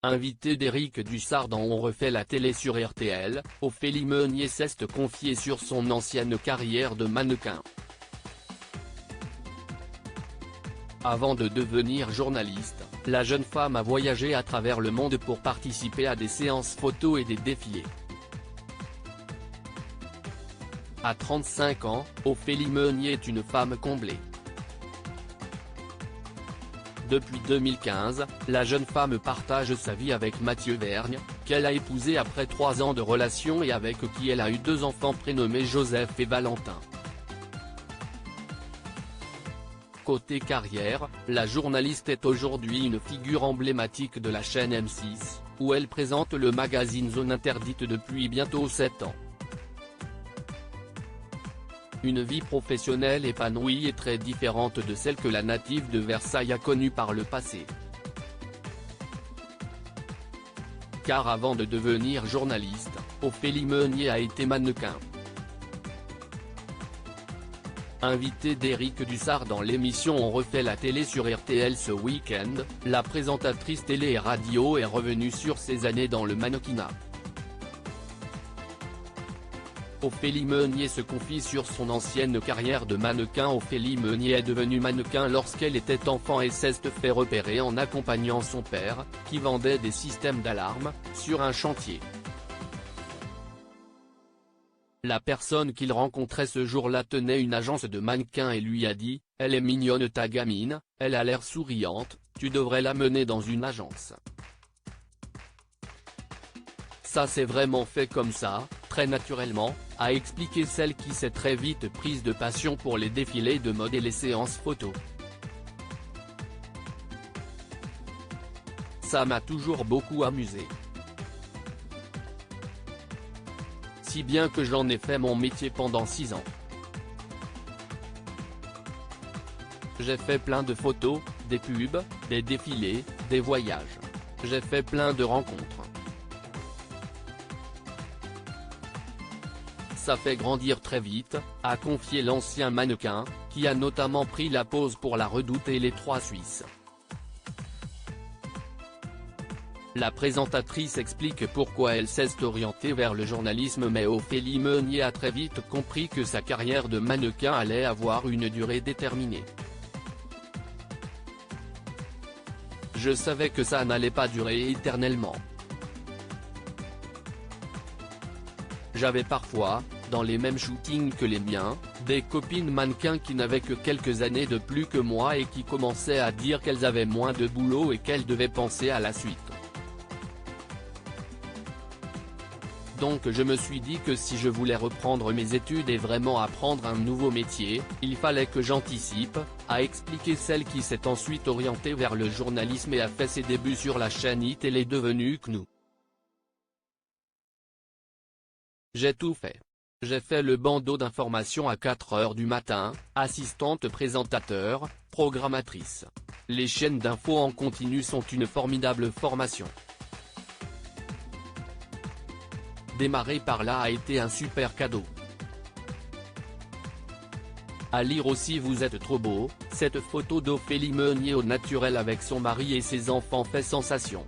Invité d'Éric Dussard dans On refait la télé sur RTL, Ophélie Meunier s'est confiée sur son ancienne carrière de mannequin. Avant de devenir journaliste, la jeune femme a voyagé à travers le monde pour participer à des séances photos et des défilés. À 35 ans, Ophélie Meunier est une femme comblée. Depuis 2015, la jeune femme partage sa vie avec Mathieu Vergne, qu'elle a épousé après 3 ans de relation et avec qui elle a eu 2 enfants prénommés Joseph et Valentin. Côté carrière, la journaliste est aujourd'hui une figure emblématique de la chaîne M6, où elle présente le magazine Zone Interdite depuis bientôt 7 ans. Une vie professionnelle épanouie et très différente de celle que la native de Versailles a connue par le passé. Car avant de devenir journaliste, Ophélie Meunier a été mannequin. Invitée d'Éric Dussard dans l'émission On refait la télé sur RTL ce week-end, la présentatrice télé et radio est revenue sur ses années dans le mannequinat. Ophélie Meunier se confie sur son ancienne carrière de mannequin. Ophélie Meunier est devenue mannequin lorsqu'elle était enfant et s'est fait repérer en accompagnant son père, qui vendait des systèmes d'alarme, sur un chantier. La personne qu'il rencontrait ce jour-là tenait une agence de mannequins et lui a dit « Elle est mignonne ta gamine, elle a l'air souriante, tu devrais la mener dans une agence. » Ça s'est vraiment fait comme ça, très naturellement, a expliqué celle qui s'est très vite prise de passion pour les défilés de mode et les séances photos. Ça m'a toujours beaucoup amusé. Si bien que j'en ai fait mon métier pendant 6 ans. J'ai fait plein de photos, des pubs, des défilés, des voyages. J'ai fait plein de rencontres. Ça fait grandir très vite, a confié l'ancien mannequin, qui a notamment pris la pose pour La Redoute et Les Trois Suisses. La présentatrice explique pourquoi elle s'est orientée vers le journalisme, mais Ophélie Meunier a très vite compris que sa carrière de mannequin allait avoir une durée déterminée. Je savais que ça n'allait pas durer éternellement. J'avais parfois, dans les mêmes shootings que les miens, des copines mannequins qui n'avaient que quelques années de plus que moi et qui commençaient à dire qu'elles avaient moins de boulot et qu'elles devaient penser à la suite. Donc je me suis dit que si je voulais reprendre mes études et vraiment apprendre un nouveau métier, il fallait que j'anticipe, a expliqué celle qui s'est ensuite orientée vers le journalisme et a fait ses débuts sur la chaîne iTélé devenue CNOU. J'ai tout fait. J'ai fait le bandeau d'information à 4 h du matin, assistante présentateur, programmatrice. Les chaînes d'infos en continu sont une formidable formation. Démarrer par là a été un super cadeau. À lire aussi Vous êtes trop beau, cette photo d'Ophélie Meunier au naturel avec son mari et ses enfants fait sensation.